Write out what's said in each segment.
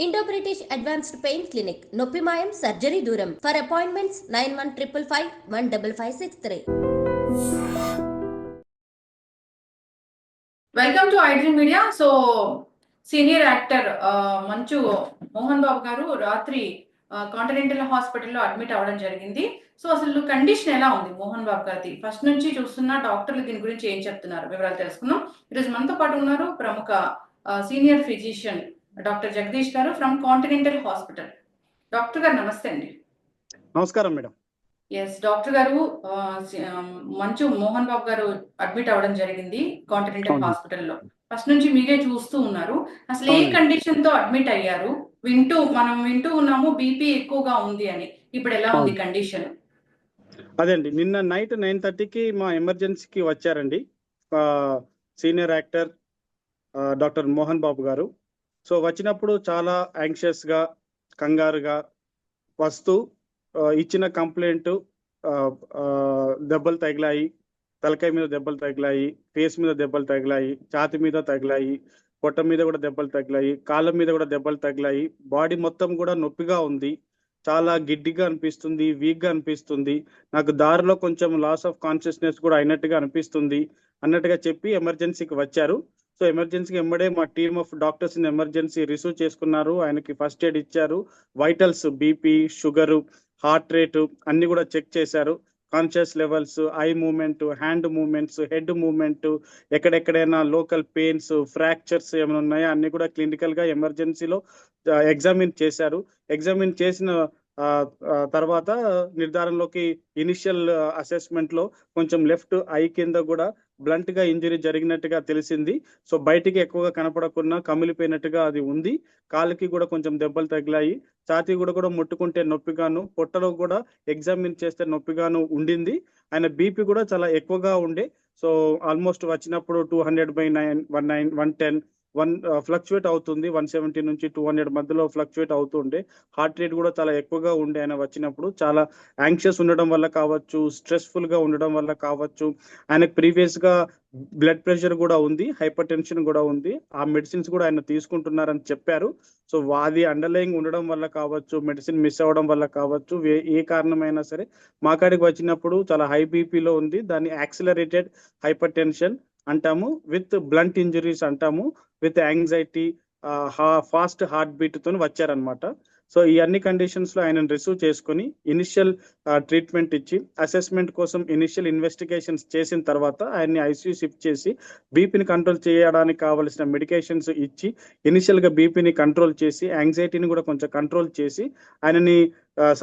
Indo-British Advanced Pain Clinic, Noppimayam Surgery Duram. For appointments 9155515563. Welcome to iDream media. So senior actor మంచు మోహన్ బాబు గారు రాత్రి continental హాస్పిటల్లో admit అవ్వడం జరిగింది. సో అసలు కండిషన్ ఎలా ఉంది మోహన్ బాబు గారిది? ఫస్ట్ నుంచి చూస్తున్న డాక్టర్లు దీని గురించి ఏం చెప్తున్నారు వివరాలు తెలుసుకుందాం. ఈరోజు మనతో పాటు ఉన్నారు ప్రముఖ సీనియర్ ఫిజిషియన్ డాక్టర్ జగదీష్ గారు ఫ్రమ్ కాంటినెంటల్ హాస్పిటల్. డాక్టర్ గారు నమస్తే అండి. నమస్కారం మేడం. ఎస్ డాక్టర్ గారు, మంచు మోహన్ బాబు గారు అడ్మిట్ అవ్వడం జరిగింది కాంటినెంటల్ హాస్పిటల్లో. ఫస్ట్ నుంచి మీరే చూస్తూ ఉన్నారు. అసలు ఏ కండిషన్ తో అడ్మిట్ అయ్యారు? మనం వింటూ ఉన్నాము బీపీ ఎక్కువగా ఉంది అని. ఇప్పుడు ఎలా ఉంది కండిషన్? అదండి, నిన్న నైట్ 9:30కి మా ఎమర్జెన్సీకి వచ్చారండి senior actor doctor Mohan Babu గారు. సో వచ్చినప్పుడు చాలా యాంగ్షియస్ గా, కంగారుగా వస్తూ ఇచ్చిన కంప్లైంట్ దెబ్బలు తగిలాయి, తలకాయ మీద దెబ్బలు తగిలాయి, ఫేస్ మీద దెబ్బలు తగిలాయి, ఛాతి మీద తగిలాయి, పొట్ట మీద కూడా దెబ్బలు తగిలాయి, కాళ్ళ మీద కూడా దెబ్బలు తగిలాయి. బాడీ మొత్తం కూడా నొప్పిగా ఉంది, చాలా గిడ్డిగా అనిపిస్తుంది, వీక్ గా అనిపిస్తుంది, నాకు దారిలో కొంచెం లాస్ ఆఫ్ కాన్షియస్నెస్ కూడా అయినట్టుగా అనిపిస్తుంది అన్నట్టుగా చెప్పి ఎమర్జెన్సీకి వచ్చారు. సో ఎమర్జెన్సీకి వెంబడే మా team of doctors in emergency receive చేసుకున్నారు. ఆయనకి ఫస్ట్ ఎయిడ్ ఇచ్చారు. Vitals, BP, sugar, heart rate అన్ని కూడా చెక్ చేశారు. Conscious levels, eye movement, hand movements, head movement, ఎక్కడెక్కడైనా లోకల్ పెయిన్స్, ఫ్రాక్చర్స్ ఏమైనా ఉన్నాయా అన్ని కూడా క్లినికల్ గా ఎమర్జెన్సీలో ఎగ్జామిన్ చేశారు. ఎగ్జామిన్ చేసిన తర్వాత నిర్ధారణలోకి ఇనిషియల్ అసెస్మెంట్ లో కొంచెం లెఫ్ట్ ఐ కింద కూడా బ్లంట్ గా ఇంజరీ జరిగినట్టుగా తెలిసింది. సో బయటికి ఎక్కువగా కనపడకుండా కమిలిపోయినట్టుగా అది ఉంది. కాళ్ళకి కూడా కొంచెం దెబ్బలు తగిలాయి, ఛాతీ కూడా ముట్టుకుంటే నొప్పిగాను, పొట్టలో కూడా ఎగ్జామిన్ చేస్తే నొప్పిగాను ఉండింది. ఆయన బీపీ కూడా చాలా ఎక్కువగా ఉండే. సో ఆల్మోస్ట్ వచ్చినప్పుడు 200/110 ఫ్లక్చువేట్ అవుతుంది. 170 నుంచి 200 మధ్యలో ఫ్లక్చువేట్ అవుతుండే. హార్ట్ రేట్ కూడా చాలా ఎక్కువగా ఉండే. ఆయన వచ్చినప్పుడు చాలా యాంగ్షియస్ ఉండడం వల్ల కావచ్చు, స్ట్రెస్ఫుల్ గా ఉండడం వల్ల కావచ్చు, ఆయనకు ప్రీవియస్ గా బ్లడ్ ప్రెషర్ కూడా ఉంది, హైపర్ టెన్షన్ కూడా ఉంది. ఆ మెడిసిన్స్ కూడా ఆయన తీసుకుంటున్నారని చెప్పారు. సో అది అండర్లయింగ్ ఉండడం వల్ల కావచ్చు, మెడిసిన్ మిస్ అవ్వడం వల్ల కావచ్చు, ఏ కారణమైనా సరే మా కాడికి వచ్చినప్పుడు చాలా హై బీపీలో ఉంది. దాన్ని యాక్సిలరేటెడ్ హైపర్ టెన్షన్ అంటాము, విత్ బ్లంట్ ఇంజరీస్ అంటాము, with anxiety, fast heart beat తో వచ్చారనమాట. సో ఈ అన్ని కండిషన్స్ లో ఆయన రిసీవ్ చేసుకుని ఇనిషియల్ ట్రీట్మెంట్ ఇచ్చి, అసెస్మెంట్ కోసం ఇనిషియల్ ఇన్వెస్టిగేషన్స్ చేసిన తర్వాత ఆయన్ని ఐసీయూ షిఫ్ట్ చేసి బీపీని కంట్రోల్ చేయడానికి కావలసిన మెడికేషన్స్ ఇచ్చి, ఇనిషియల్ గా బీపీని కంట్రోల్ చేసి, యాంగ్జైటీని కూడా కొంచెం కంట్రోల్ చేసి, ఆయనని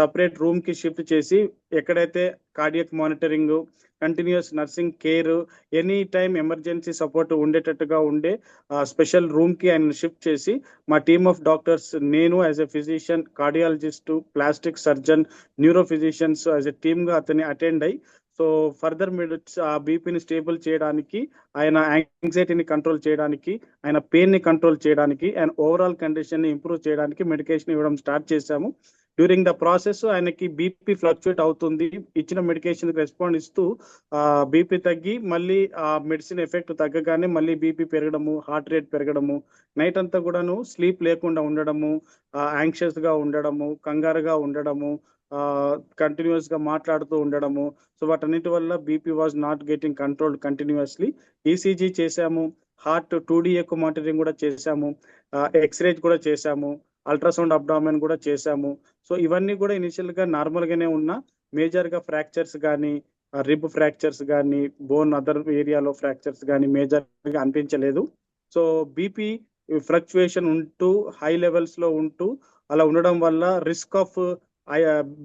సపరేట్ రూమ్ కి షిఫ్ట్ చేసి, ఎక్కడైతే cardiac monitoring, continuous nursing care, any time emergency support ఉండేటట్టుగా ఉండే స్పెషల్ రూమ్ కి ఆయన షిఫ్ట్ చేసి, మా టీమ్ ఆఫ్ డాక్టర్స్, నేను as a physician, cardiologist, plastic surgeon, neuro physicians as a team గా అతన్ని అటెండ్ అయ్యి, సో ఫర్దర్ ఆ బీపీని స్టేబుల్ చేయడానికి, ఆయన యాంగ్జైటీని కంట్రోల్ చేయడానికి, ఆయన పెయిన్ ని కంట్రోల్ చేయడానికి, ఆయన ఓవరాల్ కండిషన్ ని ఇంప్రూవ్ చేయడానికి మెడికేషన్ ఇవ్వడం స్టార్ట్ చేశాము. డ్యూరింగ్ ద ప్రాసెస్ ఆయనకి బీపీ ఫ్లక్చుయేట్ అవుతుంది. ఇచ్చిన మెడికేషన్ రెస్పాండ్ ఇస్తూ బీపీ తగ్గి, మళ్ళీ ఆ మెడిసిన్ ఎఫెక్ట్ తగ్గగానే మళ్ళీ బీపీ పెరగడము, హార్ట్ రేట్ పెరగడము, నైట్ అంతా కూడాను స్లీప్ లేకుండా ఉండడము, యాంగ్షియస్ గా ఉండడము, కంగారుగా ఉండడము, కంటిన్యూస్ గా మాట్లాడుతూ ఉండడము. సో వాటన్నిటి వల్ల BP was not getting controlled continuously. ECG చేశాము, హార్ట్ 2D ఎకో మానిటరింగ్ కూడా చేశాము, ఎక్స్రే కూడా చేశాము, అల్ట్రాసౌండ్ అబ్డామిన్ కూడా చేశాము. సో ఇవన్నీ కూడా ఇనిషియల్ గా నార్మల్ గానే ఉన్నా, మేజర్ గా ఫ్రాక్చర్స్ కానీ, రిబ్ ఫ్రాక్చర్స్ కానీ, బోన్ అదర్ ఏరియాలో ఫ్రాక్చర్స్ కానీ మేజర్ గా అనిపించలేదు. సో బీపీ ఫ్లక్చుయేషన్ ఉంటూ హై లెవెల్స్ లో ఉంటూ అలా ఉండడం వల్ల risk of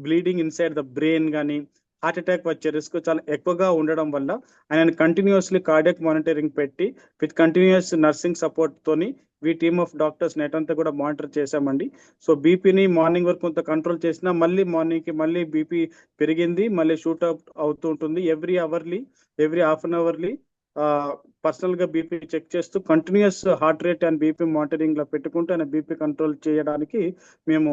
bleeding inside the brain కానీ, హార్ట్ అటాక్ వచ్చే రిస్క్ చాలా ఎక్కువగా ఉండడం వల్ల ఆయన కంటిన్యూస్లీ కార్డియక్ మానిటరింగ్ పెట్టి, విత్ కంటిన్యూస్ నర్సింగ్ సపోర్ట్ తోని we team of doctors night అంతా కూడా మానిటర్ చేశామండి. సో బీపీని మార్నింగ్ వరకు కొంత కంట్రోల్ చేసినా మళ్ళీ మార్నింగ్ కి మళ్ళీ బీపీ పెరిగింది, మళ్ళీ షూట్ అవుట్ అవుతూ ఉంటుంది. Every half an hourly personal గా బీపీ చెక్ చేస్తూ continuous heart rate and BP monitoring లో పెట్టుకుంటూ ఆయన బీపీ కంట్రోల్ చేయడానికి మేము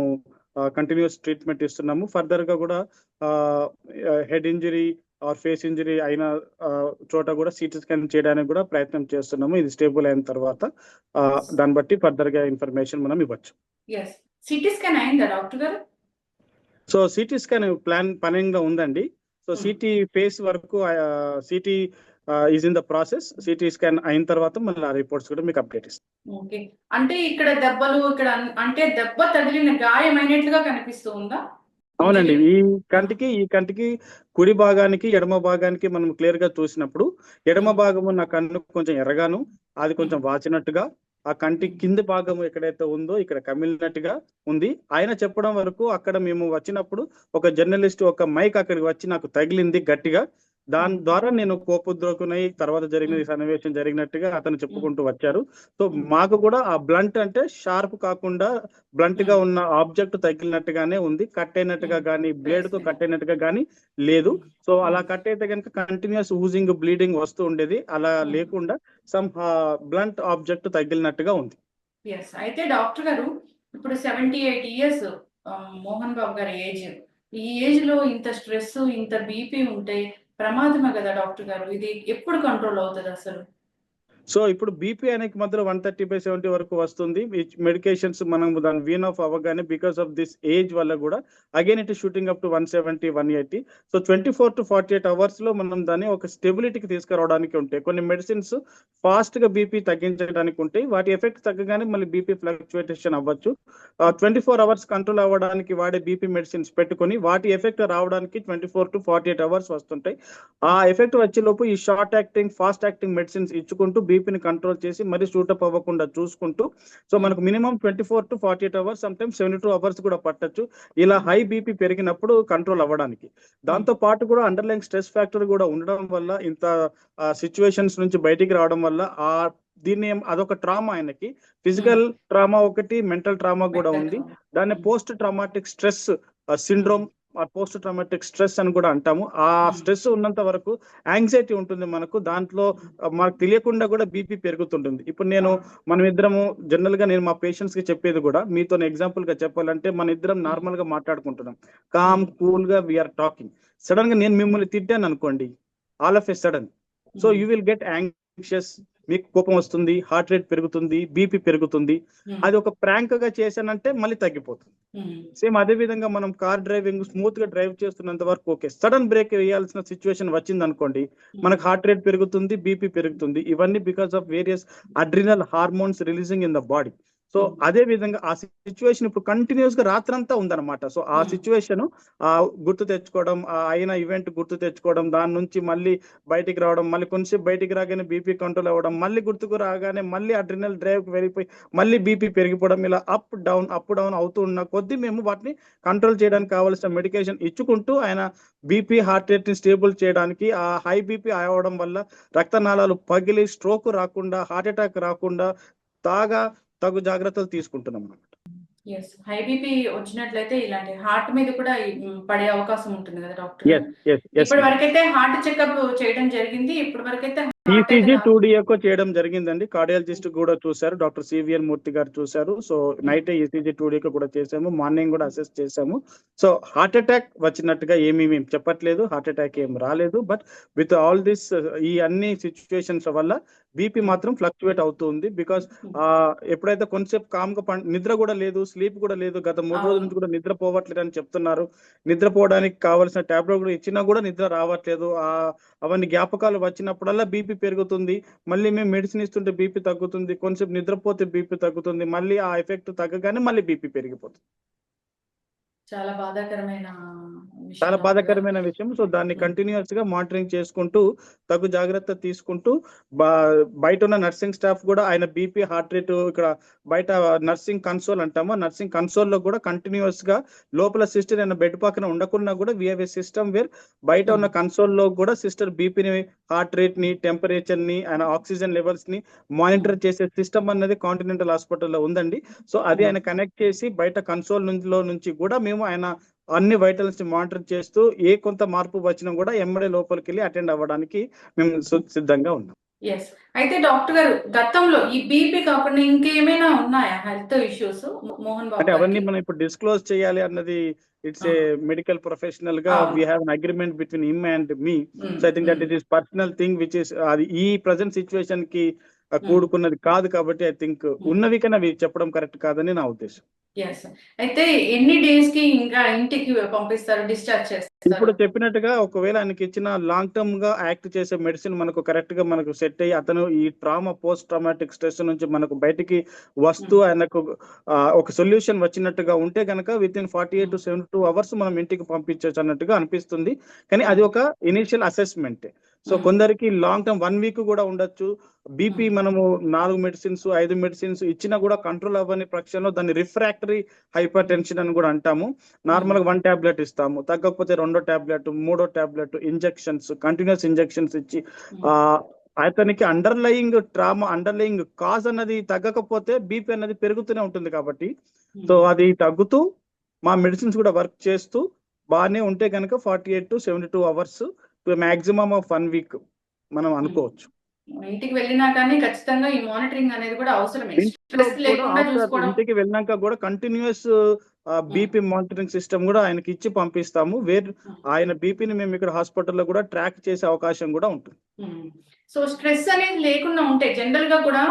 కంటిన్యూస్ ట్రీట్మెంట్ ఇస్తున్నాము. ఫర్దర్ గా కూడా head injury, or face injury అయిన చోట కూడా సిటీ స్కాన్ చేయడానికి కూడా ప్రయత్నం చేస్తున్నాము. ఇది స్టేబుల్ అయిన తర్వాత దాన్ని బట్టి ఫర్దర్ గా ఇన్ఫర్మేషన్ మనం ఇవ్వచ్చు. ఎస్, సిటీ స్కాన్ అయిందా డాక్టర్ గారు? సో సిటీ స్కాన్ ప్లానింగ్ లో ఉందండి. సో సిటీ ఫేస్ వరకు city is in the process. CT scan అయిన తర్వాత మళ్ళీ ఆ రిపోర్ట్స్ కూడా మీకు అప్డేట్ ఇస్తాం. ఓకే, అంటే ఇక్కడ దెబ్బలు ఇక్కడ అంటే దెబ్బ తగిలిన గాయమైనట్లుగా కనిపిస్తూ ఉందా? అవునండి, ఈ కంటికి కుడి భాగానికి ఎడమ భాగానికి మనం క్లియర్ గా చూసినప్పుడు ఎడమ భాగము నా కన్ను కొంచెం ఎర్రగాను, అది కొంచెం వాచినట్టుగా, ఆ కంటి కింది భాగము ఎక్కడైతే ఉందో ఇక్కడ కమిలినట్టుగా ఉంది. ఆయన చెప్పడం వరకు అక్కడ మేము వచ్చినప్పుడు ఒక జర్నలిస్ట్ ఒక మైక్ అక్కడికి వచ్చి నాకు తగిలింది గట్టిగా, దాని ద్వారా నేను కోపోద్రేకునై తర్వాత జరిగిన సన్నివేశం జరిగినట్టుగా అతను చెప్పుకుంటూ వచ్చారు. సో మాకు కూడా ఆ బ్లంట్ అంటే షార్ప్ కాకుండా బ్లంట్ గా ఉన్న ఆబ్జెక్ట్ తగిలినట్టుగానే ఉంది, కట్ అయినట్టుగా కానీ బ్లేడ్ తో కట్ అయినట్టుగా కానీ లేదు. సో అలా కట్ అయితే కనుక కంటిన్యూస్ ఊజింగ్ బ్లీడింగ్ వస్తూ ఉండేది, అలా లేకుండా సమ్ బ్లంట్ ఆబ్జెక్ట్ తగిలినట్టుగా ఉంది. ఎస్, అయితే డాక్టర్ గారు ఇప్పుడు 78 years మోహన్ బాబు గారి ఏజ్, ఈ ఏజ్ లో ఇంత స్ట్రెస్ ఇంత బీపీ ఉంటే ప్రమాదమే కదా డాక్టర్ గారు, ఇది ఎప్పుడు కంట్రోల్ అవుతుంది అసలు? సో ఇప్పుడు బీపీ అనేది మధ్యలో 130/70 వరకు వస్తుంది. మెడికేషన్స్ మనం దాని వీన్ ఆఫ్ అవ్వగానే బికాస్ ఆఫ్ దిస్ ఏజ్ వల్ల కూడా again it shooting up to 170, 180. So 24 to 48 hours లో మనం దాన్ని ఒక స్టెబిలిటీకి తీసుకురావడానికి ఉంటాయి. కొన్ని మెడిసిన్స్ ఫాస్ట్ గా బీపీ తగ్గించడానికి ఉంటాయి, వాటి ఎఫెక్ట్ తగ్గగానే మళ్ళీ బీపీ ఫ్లక్చువేషన్ అవ్వచ్చు. 24 hours కంట్రోల్ అవ్వడానికి వాడే బీపీ మెడిసిన్స్ పెట్టుకొని వాటి ఎఫెక్ట్ రావడానికి 24 to 48 hours వస్తుంటాయి. ఆ ఎఫెక్ట్ వచ్చే లోపు ఈ short acting fast acting medicines ఇచ్చుకుంటూ బీపీని కంట్రోల్ చేసి మరి షూటప్ అవ్వకుండా చూసుకుంటూ, సో మనకు minimum 24 to 48 hours, some times 72 hours కూడా పట్టొచ్చు ఇలా హై బీపీ పెరిగినప్పుడు కంట్రోల్ అవ్వడానికి. దాంతో పాటు కూడా అండర్లైన్ స్ట్రెస్ ఫ్యాక్టర్ కూడా ఉండడం వల్ల ఇంత సిచ్యువేషన్స్ నుంచి బయటికి రావడం వల్ల దీన్ని అదొక ట్రామా, ఆయనకి ఫిజికల్ ట్రామా ఒకటి, మెంటల్ ట్రామా కూడా ఉంది. దాన్ని post traumatic stress syndrome, post traumatic stress అని కూడా అంటాము. ఆ స్ట్రెస్ ఉన్నంత వరకు యాంగ్జైటీ ఉంటుంది మనకు, దాంట్లో మనకు తెలియకుండా కూడా బీపీ పెరుగుతుంటుంది. ఇప్పుడు మనం ఇద్దరము జనరల్ గా నేను మా పేషెంట్స్ కి చెప్పేది కూడా, మీతో ఎగ్జాంపుల్ గా చెప్పాలంటే మన ఇద్దరం నార్మల్ గా మాట్లాడుకుంటున్నాం, కామ్ కూల్ గా వీఆర్ టాకింగ్. సడన్ గా నేను మిమ్మల్ని తిట్టాను అనుకోండి, all of a sudden, so you will get anxious, మీకు కోపం వస్తుంది, హార్ట్ రేట్ పెరుగుతుంది, బీపీ పెరుగుతుంది. అది ఒక ప్రాంక్ గా చేశానంటే మళ్ళీ తగ్గిపోతుంది. సేమ్ అదే విధంగా మనం కార్ డ్రైవింగ్ స్మూత్ గా డ్రైవ్ చేస్తున్నంత వరకు ఓకే, సడన్ బ్రేక్ వేయాల్సిన సిచ్యువేషన్ వచ్చింది అనుకోండి, మనకు హార్ట్ రేట్ పెరుగుతుంది, బీపీ పెరుగుతుంది. ఇవన్నీ because of various adrenal hormones releasing in the body. So అదే విధంగా ఆ సిచ్యువేషన్ ఇప్పుడు కంటిన్యూస్ గా రాత్రంతా ఉందన్నమాట. సో ఆ సిచ్యువేషన్ గుర్తు తెచ్చుకోవడం, ఆ అయిన ఈవెంట్ గుర్తు తెచ్చుకోవడం, దాని నుంచి మళ్ళీ బయటికి రావడం, మళ్ళీ కొంచెం బయటికి రాగానే బీపీ కంట్రోల్ అవ్వడం, మళ్ళీ గుర్తుకు రాగానే మళ్ళీ అడ్రినల్ డ్రైవ్ కి వెళ్ళిపోయి మళ్ళీ బీపీ పెరిగిపోవడం, ఇలా అప్ డౌన్ అవుతూ ఉన్న కొద్దీ మేము వాటిని కంట్రోల్ చేయడానికి కావాల్సిన మెడికేషన్ ఇచ్చుకుంటూ ఆయన బీపీ హార్ట్ రేట్ ని స్టేబుల్ చేయడానికి, ఆ హై బీపీ అవడం వల్ల రక్తనాళాలు పగిలి స్ట్రోక్ రాకుండా, హార్ట్ అటాక్ రాకుండా తగు జాగ్రత్తలు తీసుకుంటున్నాం అన్నమాట. ఎస్, హై బీపీ వచ్చినట్లయితే ఇలాంటి హార్ట్ మీద కూడా పడే అవకాశం ఉంటుంది కదా డాక్టర్? ఇప్పటి వరకైతే హార్ట్ చెకప్ చేయడం జరిగింది, ఇప్పటి వరకైతే ఈసీజీ 2D చేయడం జరిగిందండి. కార్డియాలజిస్ట్ కూడా చూశారు, డాక్టర్ సివిఎన్ మూర్తి గారు చూశారు. సో నైట్ ఈసీజీ 2D కూడా చేసాము, మార్నింగ్ కూడా అసెస్ చేసాము. సో హార్ట్ అటాక్ వచ్చినట్టుగా ఏమీ మేము చెప్పట్లేదు, హార్ట్ అటాక్ ఏం రాలేదు. బట్ విత్ ఆల్ దిస్ ఈ అన్ని సిచ్యువేషన్స్ వల్ల బీపీ మాత్రం ఫ్లక్చువేట్ అవుతుంది. బికాస్ ఎప్పుడైతే కొంచెం కామ్ గా నిద్ర కూడా లేదు, స్లీప్ కూడా లేదు, గత 3 రోజుల నుంచి కూడా నిద్ర పోవట్లేదు అని చెప్తున్నారు. నిద్రపోవడానికి కావాల్సిన టాబ్లెట్ కూడా ఇచ్చినా కూడా నిద్ర రావట్లేదు. అవన్నీ జ్ఞాపకాలు వచ్చినప్పుడల్లా బీపీ పెరుగుతుంది, మళ్ళీ మేము మెడిసిన్ ఇస్తుంటే బీపీ తగ్గుతుంది, కొంచెం నిద్రపోతే బీపీ తగ్గుతుంది, మళ్ళీ ఆ ఎఫెక్ట్ తగ్గగానే మళ్ళీ బీపీ పెరిగిపోతుంది. చాలా బాధాకరమైన విషయం. సో దాన్ని కంటిన్యూస్ గా మానిటరింగ్ చేసుకుంటూ తగు జాగ్రత్త తీసుకుంటూ బయట ఉన్న నర్సింగ్ స్టాఫ్ కూడా ఆయన బీపీ హార్ట్ రేట్ ఇక్కడ బయట నర్సింగ్ కన్సోల్ అంటాము, నర్సింగ్ కన్సోల్ లో కూడా కంటిన్యూస్ గా లోపల సిస్టర్ ఆయన బెడ్ పక్కన ఉండకున్నా కూడా we have a system where బయట ఉన్న కన్సోల్ లో కూడా సిస్టర్ బీపీని, హార్ట్ రేట్ ని, టెంపరేచర్ ని, ఆయన ఆక్సిజన్ లెవెల్స్ ని మానిటర్ చేసే సిస్టమ్ అన్నది కాంటినెంటల్ హాస్పిటల్లో ఉందండి. సో అది ఆయన కనెక్ట్ చేసి బయట కన్సోల్ నుంచి కూడా మేము ఆయన అన్ని వైటల్స్ ని మానిటర్ చేస్తూ ఏ కొంత మార్పు వచ్చినా కూడా ఎమ్మడే లోపలికి వెళ్ళి అటెండ్ అవ్వడానికి మేము సిద్ధంగా ఉన్నాం. అయితే డాక్టర్ గారు గతంలో ఈ బీపీ కాకుండా ఇంకేమైనా ఉన్నాయా హెల్త్ ఇష్యూస్ మోహన్ బాబు? అంటే అవన్నీ మనం ఇప్పుడు డిస్క్లోజ్ చేయాలి అన్నది ఇట్స్ ఏ మెడికల్ ప్రొఫెషనల్ గా అవును. We have an agreement between him and me. Um, so I think that it is personal thing which is అది ఈ ప్రజెంట్ సిచ్యువేషన్ కి కూడుకున్నది కాదు కాబట్టి ఐ థింక్ ఉన్నవి కన్నా అవి చెప్పడం కరెక్ట్ కాదని నా ఉద్దేశం. yes. అయితే ఎన్ని డేస్ కి ఇంకా ఇంటికి పంపిస్తారు, డిశ్చార్జ్ చేస్తారు? ఇప్పుడు చెప్పినట్టుగా ఒకవేళ ఆయనకి ఇచ్చిన లాంగ్ టర్మ్ గా యాక్ట్ చేసే మెడిసిన్ మనకు కరెక్ట్ గా మనకు సెట్ అయ్యి అతను ఈ ట్రామా పోస్ట్ ట్రామాటిక్ స్ట్రెస్ నుంచి మనకు బయటికి వస్తూ ఆయనకు ఒక సొల్యూషన్ వచ్చినట్టుగా ఉంటే కనుక విత్ ఇన్ 48 to 72 hours మనం ఇంటికి పంపించవచ్చు అన్నట్టుగా అనిపిస్తుంది. కానీ అది ఒక ఇనిషియల్ అసెస్మెంట్. సో కొందరికి లాంగ్ టర్మ్ 1 week కూడా ఉండొచ్చు. బీపీ మనము 4 మెడిసిన్స్ 5 మెడిసిన్స్ ఇచ్చినా కూడా కంట్రోల్ అవ్వని పక్షంలో దాన్ని రిఫ్రాక్టరీ హైపర్ టెన్షన్ అని కూడా అంటాము. నార్మల్ గా 1 టాబ్లెట్ ఇస్తాము, తగ్గకపోతే 2వ టాబ్లెట్ 3వ టాబ్లెట్ ఇంజెక్షన్స్ కంటిన్యూస్ ఇంజెక్షన్స్ ఇచ్చి అతనికి అండర్లయింగ్ ట్రామా అండర్లయింగ్ కాజ్ అన్నది తగ్గకపోతే బీపీ అన్నది పెరుగుతూనే ఉంటుంది కాబట్టి సో అది తగ్గుతూ మా మెడిసిన్స్ కూడా వర్క్ చేస్తూ బాగానే ఉంటే కనుక 48 to 72 hours to maximum of 1 week మనం అనుకోవచ్చు. ఇంటికి వెళ్ళినా కానీ ఖచ్చితంగా ఈ మానిటరింగ్ అనేది కూడా అవసరమే. స్ట్రెస్ లేకుండా చూసుకోవడం. ఇంటికి వెళ్ళినాక కూడా కంటిన్యూస్ బీపీ మానిటరింగ్ సిస్టమ్ కూడా ఆయనకి ఇచ్చి పంపిస్తాము. ఆయన బీపీని మేము ఇక్కడ హాస్పిటల్లో కూడా ట్రాక్ చేసే అవకాశం కూడా ఉంటుంది. సో స్ట్రెస్ అనేది లేకుండా ఉంటే జనరల్ గా కూడా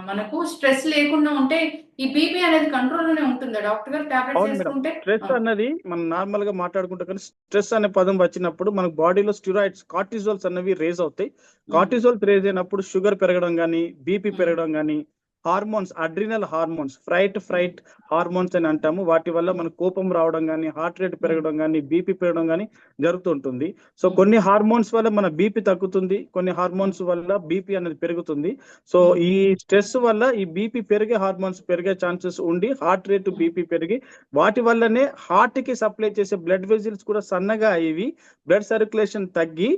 మనకు స్ట్రెస్ లేకుండా ఉంటే ఈ బీపీ అనేది కంట్రోల్ లోనే ఉంటుందా డాక్టర్ గారు టాబ్లెట్స్ వేసుకుంటే? స్ట్రెస్ అన్నది మనం నార్మల్ గా మాట్లాడుకుంటే కానీ స్ట్రెస్ అనే పదం వచ్చినప్పుడు మనకు బాడీలో స్టిరాయిడ్స్ కార్టిజోల్స్ అనేవి రేజ్ అవుతాయి. కార్టిజోల్స్ రేజ్ అయినప్పుడు షుగర్ పెరగడం కానీ బీపీ పెరగడం కానీ hormones adrenal hormones fright hormones అని అంటాము. వాటి వల్ల మనకు కోపం రావడం కానీ హార్ట్ రేట్ పెరగడం కానీ బీపీ పెరగడం కానీ జరుగుతుంటుంది. సో కొన్ని హార్మోన్స్ వల్ల మన బీపీ తగ్గుతుంది, కొన్ని హార్మోన్స్ వల్ల బీపీ అనేది పెరుగుతుంది. సో ఈ స్ట్రెస్ వల్ల ఈ బీపీ పెరిగే హార్మోన్స్ పెరిగే ఛాన్సెస్ ఉండి హార్ట్ రేట్ బీపీ పెరిగి వాటి వల్లనే హార్ట్ కి సప్లై చేసే బ్లడ్ వెజిల్స్ కూడా సన్నగా అయ్యి బ్లడ్ సర్క్యులేషన్ తగ్గి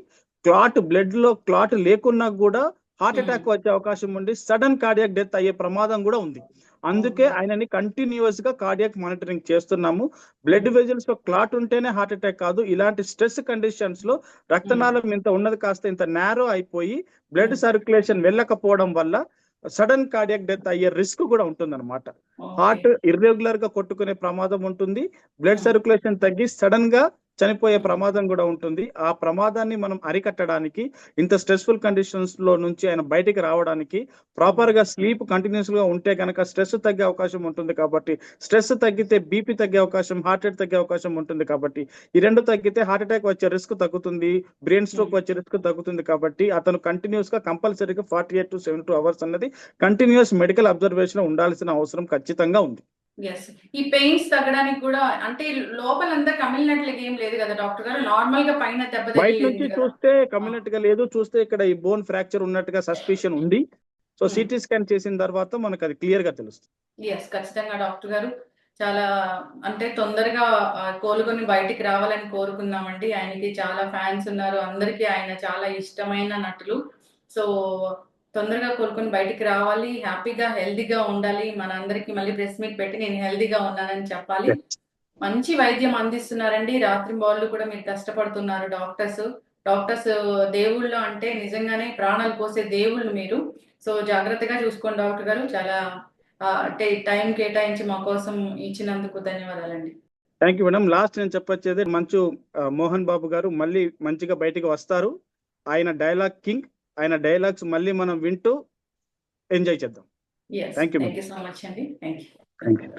బ్లడ్ లో క్లాట్ లేకున్నా కూడా హార్ట్ అటాక్ వచ్చే అవకాశం ఉండి సడన్ కార్డియాక్ డెత్ అయ్యే ప్రమాదం కూడా ఉంది. అందుకే ఆయనని కంటిన్యూస్ గా కార్డియాక్ మానిటరింగ్ చేస్తున్నాము. బ్లడ్ వెజల్స్ లో క్లాట్ ఉంటేనే హార్ట్ అటాక్ కాదు, ఇలాంటి స్ట్రెస్ కండిషన్స్ లో రక్తనాళం ఇంత ఉన్నది కాస్త ఇంత నేరో అయిపోయి బ్లడ్ సర్క్యులేషన్ వెళ్ళకపోవడం వల్ల సడన్ కార్డియాక్ డెత్ అయ్యే రిస్క్ కూడా ఉంటుంది అనమాట. హార్ట్ ఇర్రెగ్యులర్ గా కొట్టుకునే ప్రమాదం ఉంటుంది, బ్లడ్ సర్క్యులేషన్ తగ్గి సడన్ గా చనిపోయే ప్రమాదం కూడా ఉంటుంది. ఆ ప్రమాదాన్ని మనం అరికట్టడానికి ఇంత స్ట్రెస్ఫుల్ కండిషన్స్ లో నుంచి ఆయన బయటికి రావడానికి ప్రాపర్ గా స్లీప్ కంటిన్యూస్ గా ఉంటే కనుక స్ట్రెస్ తగ్గే అవకాశం ఉంటుంది. కాబట్టి స్ట్రెస్ తగ్గితే బీపీ తగ్గే అవకాశం, హార్ట్ రేట్ తగ్గే అవకాశం ఉంటుంది. కాబట్టి ఈ రెండు తగ్గితే హార్ట్ అటాక్ వచ్చే రిస్క్ తగ్గుతుంది, బ్రెయిన్ స్ట్రోక్ వచ్చే రిస్క్ తగ్గుతుంది. కాబట్టి అతను కంటిన్యూస్ గా కంపల్సరీగా 48 to 72 hours అన్నది కంటిన్యూస్ మెడికల్ అబ్జర్వేషన్ ఉండాల్సిన అవసరం ఖచ్చితంగా ఉంది. ఈ పెయిన్స్ తగ్గడానికి కూడా అంటే లోపలంతా కమిలినట్లుగా ఏం లేదు కదా డాక్టర్ గారు? నార్మల్ గా పైన దెబ్బ బయట నుంచి చూస్తే కమిలినట్టుగా లేదు, చూస్తే ఇక్కడ ఈ బోన్ ఫ్రాక్చర్ ఉన్నట్టుగా సస్పిషన్ ఉంది. సో సిటీ స్కాన్ చేసిన తర్వాత మనకు అది క్లియర్ గా తెలుస్తుంది. ఖచ్చితంగా డాక్టర్ గారు చాలా అంటే తొందరగా కోలుకొని బయటికి రావాలని కోరుకుందామండి. ఆయనకి చాలా ఫ్యాన్స్ ఉన్నారు, అందరికీ ఆయన చాలా ఇష్టమైన నటులు. సో తొందరగా కోలుకొని బయటికి రావాలి, హ్యాపీగా హెల్దీగా ఉండాలి. మనందరికి మళ్ళీ ప్రెస్ మీట్ పెట్టి నేను హెల్దీగా ఉన్నానని చెప్పాలి. మంచి వైద్యం అందిస్తున్నారండి. రాత్రి బాళ్ళు కూడా మీరు కష్టపడుతున్నారు డాక్టర్స్ దేవుళ్ళు అంటే నిజంగానే ప్రాణాలు పోసే దేవుళ్ళు మీరు. సో జాగ్రత్తగా చూసుకోండి డాక్టర్ గారు. చాలా టైం కేటాయించి మా కోసం ఇచ్చినందుకు ధన్యవాదాలండి. Thank you madam. లాస్ట్ నేను చెప్పొచ్చేది మంచు మోహన్ బాబు గారు మళ్ళీ మంచిగా బయటికి వస్తారు. ఆయన డైలాగ్ కింగ్, ఆయన డైలాగ్స్ మళ్ళీ మనం వింటూ ఎంజాయ్ చేద్దాం. థ్యాంక్ యూ సో మచ్ అండి. Thank you.